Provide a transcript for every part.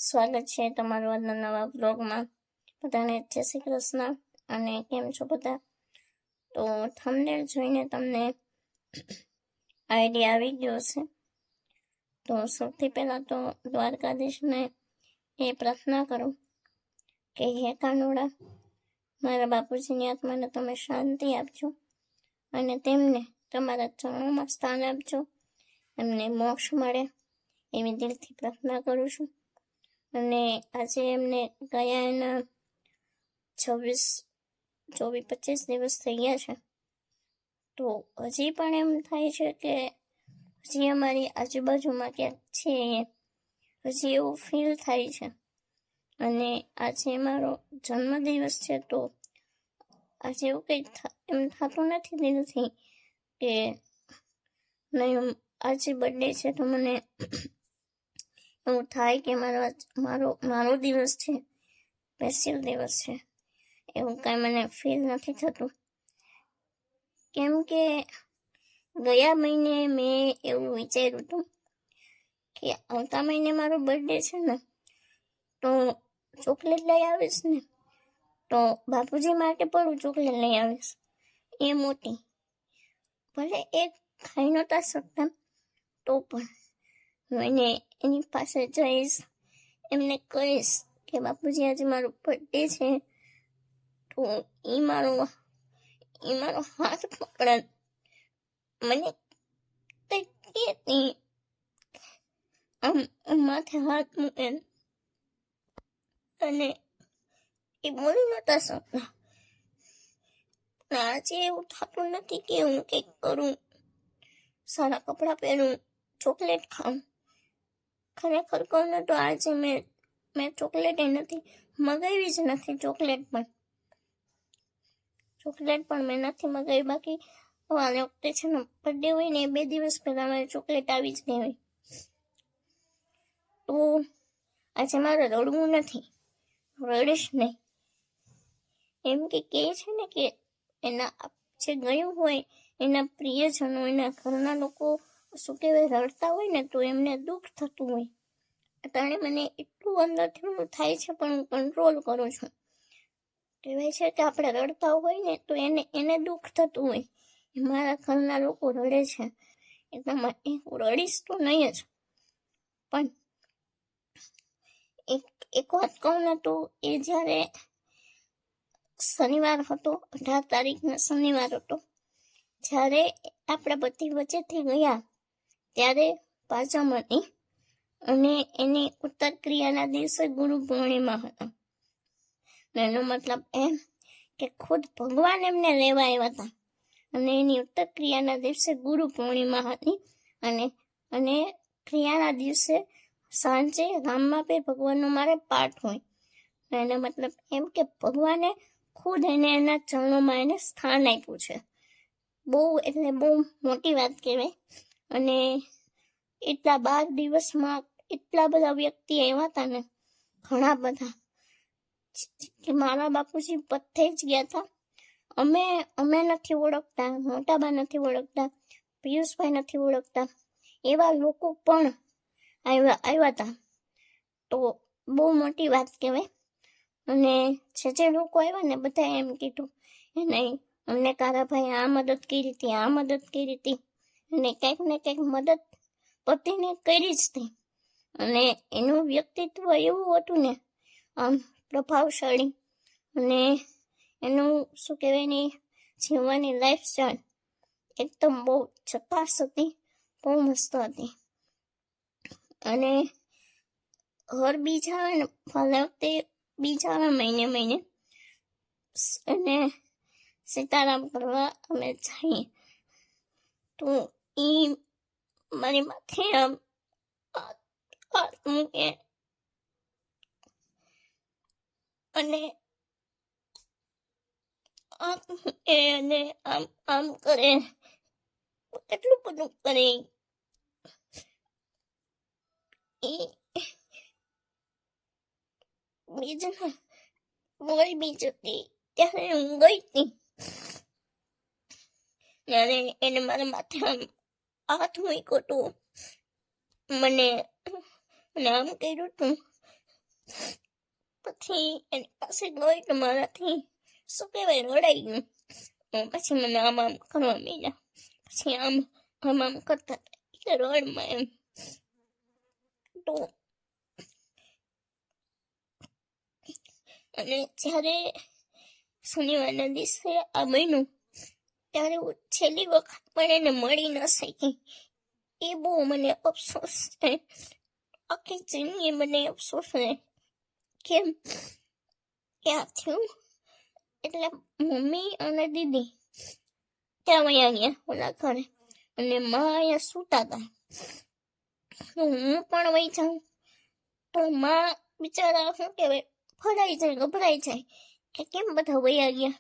સ્વાગત છે તમારું આજના નવા બ્લોગમાં. બધાને જય શ્રી કૃષ્ણ. અને કેમ છો બધા? તો થંબનેલ જોઈને તમને આઈડિયા આવી ગયો છે. તો સૌથી પહેલા તો દ્વારકાધીશને એ પ્રાર્થના કરું કે હે કાનુડા, મારા બાપુજીની આત્માને તમે શાંતિ આપજો અને તેમને તમારા ચરણોમાં સ્થાન આપજો, એમને મોક્ષ મળે એવી દિલથી પ્રાર્થના કરું છું. અને આજે એમને ગયા એના 24-25 દિવસ થઈ ગયા છે. તો હજી પણ એમ થાય છે કે હજી અમારી આજુબાજુમાં ક્યાંક છે, હજી એવું ફીલ થાય છે. અને આજે મારો જન્મદિવસ છે, તો આજે એવું કંઈ એમ થતું નથી દિલથી કે નહીં આજે બર્થડે છે, તો મને એવું થાય કે મારો દિવસ છે, સ્પેશિયલ દિવસ છે, એવું કાંઈ મને ફીલ નથી થતું. કેમ કે ગયા મહિને મેં એવું વિચાર્યું હતું કે આવતા મહિને મારો બર્થડે છે ને, તો ચોકલેટ લઈ આવીશ ને, તો બાપુજી માટે પણ હું ચોકલેટ લઈ આવીશ, એ મોટી, ભલે એક ખાઈ નહોતા શકતા તો પણ મને એની પાસે જઈશ, એમને કહીશ કે બાપુજી આજે મારો બર્થડે છે, તો એ મારો હાથ પકડે, મને કંઈક કહેતી, આમ માથે હાથ મૂકે, અને એ બોલી નહોતા શકતા. આજે એવું થતું નથી કે હું કંઈક કરું, સારા કપડાં પહેરું, ચોકલેટ ખાઉં. ખરેખર કહું ને તો આજે મેં ચોકલેટ નથી મગાવી જ નથી. ચોકલેટ પણ મેં નથી મગાવી. બાકી વાલે વખતે છે ને બર્થડે હોય ને 2 દિવસ પહેલા મારે ચોકલેટ આવી જ ગઈ હોય. તો આજે મારે રડવું નથી, રડીશ નહીં. એમ કે છે ને કે એના જે ગયું હોય એના પ્રિયજનો, એના ઘરના લોકો શું કહેવાય રડતા હોય ને, તો એમને દુઃખ થતું હોય. અટાણે મને એટલું અંદરથી થાય છે, પણ હું કંટ્રોલ કરું છું. કહેવાય છે કે આપણે રડતા હોય ને તો એને દુઃખ થતું હોય, મારા ઘરના લોકો રડે છે એટલા માટે હું રડીશ તો નહીં જ. પણ એક વાત કહું ને, તો એ જ્યારે શનિવાર હતો, 18 તારીખનો શનિવાર હતો, જ્યારે આપણા બધી વચ્ચેથી ગયા ત્યારે પાછા મળી. અને એની ઉત્તર ક્રિયાના દિવસે ગુરુ પૂર્ણિમા હતા. એનો મતલબ એમ કે ખુદ ભગવાન એમને લેવા આવ્યા હતા, અને એની ઉત્તર ક્રિયાના દિવસે ગુરુ પૂર્ણિમા હતી. અને ક્રિયાના દિવસે સાંજે રામમાપે ભગવાનનો મારે પાઠ હોય. એનો મતલબ એમ કે ભગવાને ખુદ એને એના ચરણોમાં એને સ્થાન આપ્યું છે. બહુ એટલે બહુ મોટી વાત કહેવાય. અને એટલા 12 દિવસમાં એટલા બધા વ્યક્તિ આવ્યા હતા ને, ઘણા બધા, કે મારા બાપુજી પથ્થે જ ગયા હતા. અમે નથી ઓળખતા, મોટાબા નથી ઓળખતા, પિયુષભાઈ નથી ઓળખતા, એવા લોકો પણ આવ્યા હતા. તો બહુ મોટી વાત કહેવાય. અને જે લોકો આવ્યા ને બધા એમ કીધું એ નહીં, અમને કારાભાઈ આ મદદ કરી હતી, આ મદદ કરી હતી, અને કંઈક ને કંઈક મદદ પતિને કરી જ હતી. અને એનું વ્યક્તિત્વ એવું હતું ને, આમ પ્રભાવશાળી, અને એનું શું કહેવાય ને જીવવાની લાઈફસ્ટાઈલ એકદમ બહુ ઝકાસ હતી, બહુ મસ્ત હતી. અને હર બીજા આવે ને ભલે વખતે બીજા આવે મહિને અને સીતારામ કરવા અમે જઈએ, તો એ મારી માથે આમ હાથ મૂકે અને આમ કરે, કેટલું બધું કરે. બીજ હતી ત્યારે હું ગઈ હતી, ત્યારે એને મારા માથે આમ હાથ મૂક્યો હતો, મને આમ કર્યું હતું. પછી એની પાસે ગઈ તો મારાથી શું કહેવાય રડાઈ ગયું. પછી મને આમ કરવા માંડ્યા. પછી આમ કરતા કે રડમાં એમ. તો અને જ્યારે શનિવારના દિવસે આ બન્યું ત્યારે હું છેલ્લી વખત પણ એને મળી ન શકી. એ બહુ મને અફસોસ છે. આખી જિંદગી મને અફસોસ છે. કેમ ક્યાં થયું એટલે મમ્મી અને દીદી ત્યાં વયા ગયા ઓલા ઘરે અને માં અહીંયા સૂતા હતા. હું પણ વહી જાઉં તો માં બિચારા શું કહેવાય ફરાઈ જાય, ગભરાઈ જાય કે કેમ બધા વયા ગયા.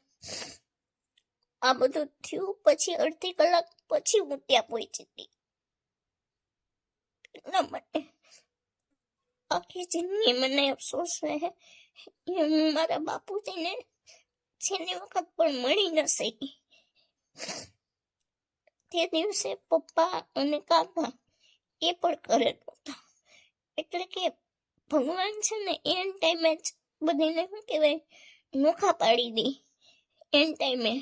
આ બધું થયું પછી અડધી કલાક પછી હું ત્યાં પહોંચી હતી. એટલા માટે આખી જિંદગી મને અફસોસ રહે. હું મારા બાપુજીને છેલ્લી વખત પણ મળી ન શકી. તે દિવસે પપ્પા અને કાકા એ પણ ઘરે નહોતા. એટલે કે ભગવાન છે ને એન ટાઈમે જ બધીને શું કહેવાય નોખા પાડી દે. એન ટાઈમે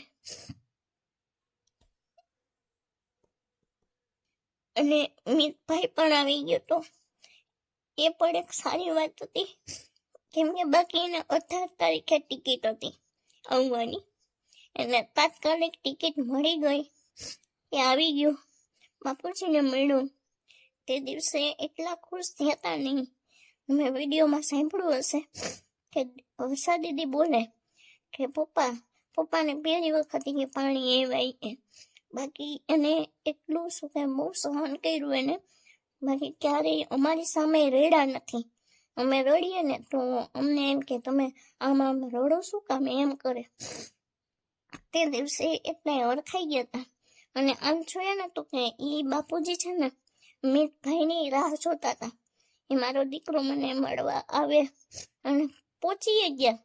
અને મિતભાઈ પણ આવી ગયો તો એ પણ એક સારી વાત હતી. કેમ કે બાકી એને 18 તારીખે ટિકિટ હતી આવવાની. એટલે તાત્કાલિક ટિકિટ મળી ગઈ. એ આવી ગયો, બાપુજીને મળ્યું. તે દિવસે એટલા ખુશ થયા હતા નહીં. મેં વિડીયોમાં સાંભળ્યું હશે કે વર્ષા દીદી બોલે કે પપ્પાને પહેલી વખત કે પાણી એવાય. બાકી એને એટલું શું કે બહુ સહન કર્યું એને. બાકી ક્યારેય અમારી સામે રેડા નથી. અમે રડીએ ને તો અમને એમ કે તમે આમ રડો શું કામ એમ કરે. તે દિવસે એટલા ઓળખાઈ ગયા હતા. અને આમ જોયા ને તો કે એ બાપુજી છે ને મિતભાઈની રાહ જોતા હતા. એ મારો દીકરો મને મળવા આવે અને પહોંચી ગયા.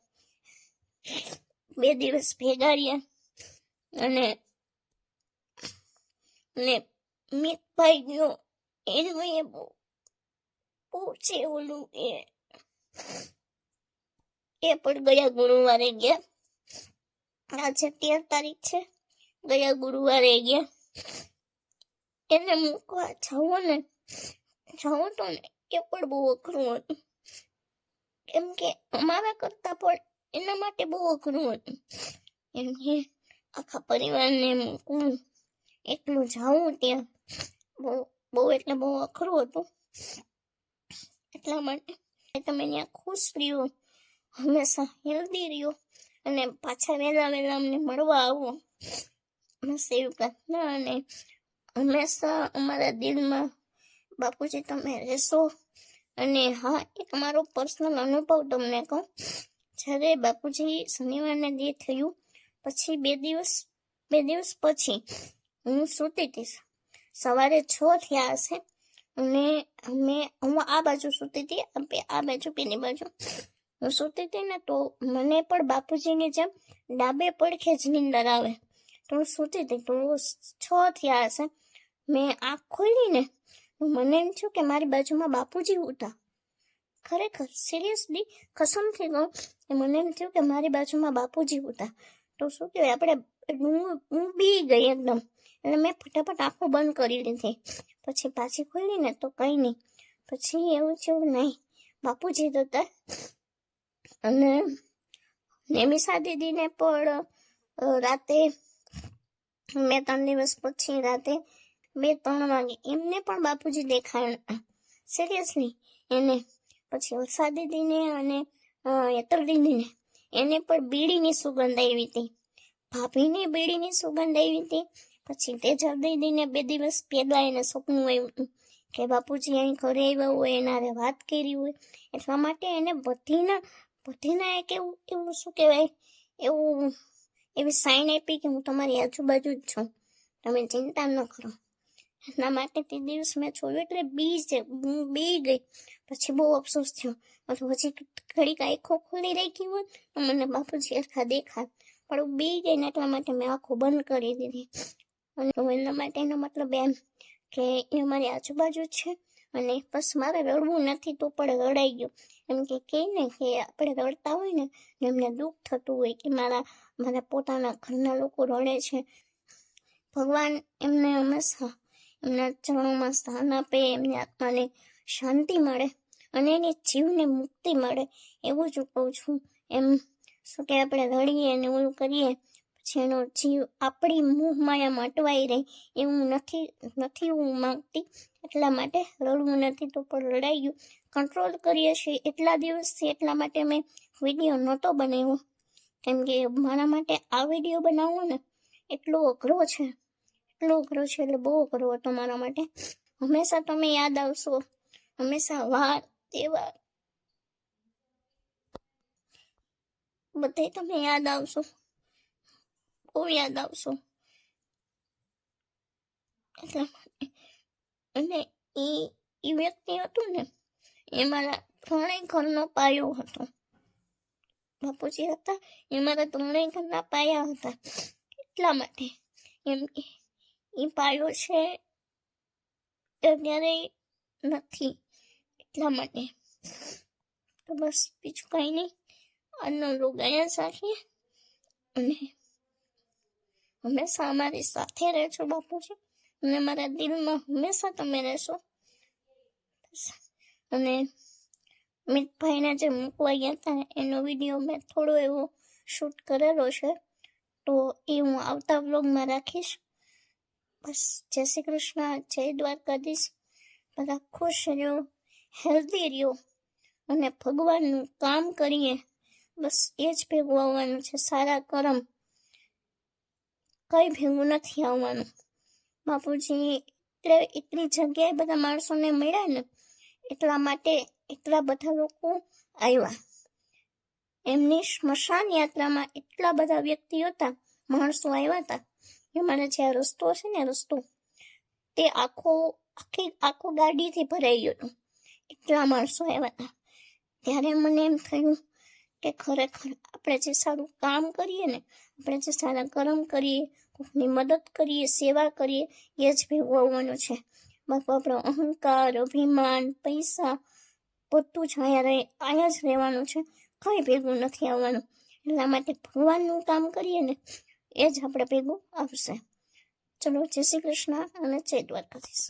2 દિવસ ભેગા રહ્યા અને મિતભાઈ ગયો એનું એ બહુ છે ઓલું એ પણ ગયા ગુરુવારે ગયા. આજે 13 તારીખ છે. ગયા ગુરુવારે ગયા. એને મૂકવા જાવું તો ને એ પણ બહુ અઘરું હતું. કેમ કે અમારા કરતા પણ એના માટે બહુ અઘરું હતું. એમ કે આખા પરિવારને મૂકવું, એટલું જાવું ત્યાં બહુ એટલે બહુ અઘરું હતું. એટલા માટે તમે ત્યાં ખુશ રહ્યો, હંમેશા હેલ્ધી રહ્યો અને પાછા વહેલા અમને મળવા આવો. બસ એવી પ્રાર્થના. અને હંમેશા અમારા દિલમાં બાપુજી તમે રહેશો. અને હા, એક મારો પર્સનલ અનુભવ તમને કહું. જ્યારે બાપુજી શનિવારને દે થયું પછી 2 દિવસ પછી હું સૂતી હતી. સવારે 6 થયા હશે અને હું આ બાજુ સૂતી હતી, આ બાજુ પેલી બાજુ હું સૂતી હતી ને તો મને પણ બાપુજીની જેમ ડાબે પડખે જ નીંદર આવે. તો હું સૂતી હતી તો 6 થયા હશે. મેં આંખ ખોલી ને મને એમ થયું કે મારી બાજુમાં બાપુજી હતા. ખરેખર સિરિયસલી કસમથી કહું કે મને એમ થયું કે મારી બાજુમાં બાપુજી હતા. તો શું કહેવાય હું બી ગઈ એકદમ. એટલે મેં ફટાફટ આંખો બંધ કરી લીધી. પછી પાછી ખોલી ને તો કંઈ નહીં. પછી એવું થયું નહીં બાપુજી જ હતા. અને નેમિષા દીદીને પણ રાતે મેં 3 દિવસ પછી રાતે 2-3 વાગે એમને પણ બાપુજી દેખાયા. સિરિયસલી એને પછી વર્ષા દીદીને અને યતર દીદીને એને પણ બીડીની સુગંધ આવી હતી. ભાભીને બીડીની સુગંધ આવી હતી. પછી તેજલ દીદીને 2 દિવસ પહેલા એને સપનું આવ્યું હતું કે બાપુજી અહીં ઘરે આવ્યા હોય, એનારે વાત કરી હોય. એટલા માટે એને બધીના એક એવું શું કહેવાય એવી સાઈન આપી કે હું તમારી આજુબાજુ જ છું, તમે ચિંતા ન કરો. એના માટે તે દિવસ મેં જોયું એટલે હું બી ગઈ. પછી બહુ અફસોસ થયો. હજી ઘડીક આંખો ખુલ્લી રાખી હોત તો મને બાપુજી હરખા દેખાત. પણ હું બી ગઈ ને એટલા માટે મેં આંખો બંધ કરી દીધી. અને એના માટેનો મતલબ એમ કે એ અમારી આજુબાજુ છે અને બસ મારે રડવું નથી તો પણ રડાઈ ગયું. એમ કે ને કે આપણે રડતા હોય ને એમને દુઃખ થતું હોય કે મારા પોતાના ઘરના લોકો રડે છે. ભગવાન એમને હંમેશા એમના ચરણોમાં સ્થાન આપે, એમની આત્માને શાંતિ મળે અને એની જીવને મુક્તિ મળે એવું જ કહું છું. એમ શું કે આપણે રડીએ અને ઓલું કરીએ પછી એનો જીવ આપણી મોહ માયામાં અટવાઈ રહે એવું નથી હું માંગતી. એટલા માટે રડવું નથી તો પણ રડાઈ ગયું. કંટ્રોલ કરીએ છીએ એટલા દિવસથી, એટલા માટે મેં વિડીયો નહોતો બનાવ્યો. કેમ કે મારા માટે આ વિડીયો બનાવવો ને એટલો અઘરો છે એટલે બહુ અઘરો હતો મારા માટે. હંમેશા તમે યાદ આવશો, હંમેશા વાર તહેવાર બધે તમે યાદ આવશો, બહુ યાદ આવશો એટલા માટે. અને એ વ્યક્તિ હતું ને એ મારા ત્રણેય ઘરનો પાયો હતો. બાપુજી હતા એ મારા ત્રણેય ઘરના પાયા હતા. એટલા માટે એમ એ પાયો છે અત્યારે નથી એટલા માટે. તો બસ બીજું કઈ નહીં. આજનો લોગ અહીંયા રાખીએ અને હંમેશા અમારી સાથે રહેજો બાપુજી, અને મારા દિલમાં હંમેશા તમે રહેશો. અને મિતભાઈને જે મૂકવા ગયા હતા એનો વિડીયો મેં થોડો એવો શૂટ કરેલો છે, તો એ હું આવતા વ્લોગમાં રાખીશ. બસ જય શ્રી કૃષ્ણ, જય દ્વારકાધીશ. બધા ખુશ રહ્યો, હેલ્ધી રહ્યો અને ભગવાનનું કામ કરીએ. બસ એ જ ભેગું આવવાનું છે. સારા કરમ કઈ ભેગું નથી આવવાનું. બાપુજી એટલે એટલી જગ્યાએ બધા માણસોને મળ્યા ને એટલા માટે એટલા બધા લોકો આવ્યા. એમની સ્મશાન યાત્રામાં એટલા બધા વ્યક્તિઓ હતા, માણસો આવ્યા હતા. અમારે જે આ રસ્તો છે ને રસ્તો તે આખો ગાડીથી ભરાઈ ગયો હતો. એટલા માણસો આવ્યા હતા. ત્યારે મને એમ થયું કે ખરેખર આપણે જે સારું કામ કરીએ ને, આપણે જે સારા કર્મ કરીએ, કોઈની મદદ કરીએ, સેવા કરીએ એ જ ભેગું આવવાનું છે. બાપુ આપણો અહંકાર, અભિમાન, પૈસા બધું જ અહીંયા જ રહેવાનું છે, કઈ ભેગું નથી આવવાનું. એટલા માટે ભગવાનનું કામ કરીએ ને એ જ આપણે ભેગું આવશે. ચલો જય શ્રી કૃષ્ણ અને જય દ્વારકાધીશ.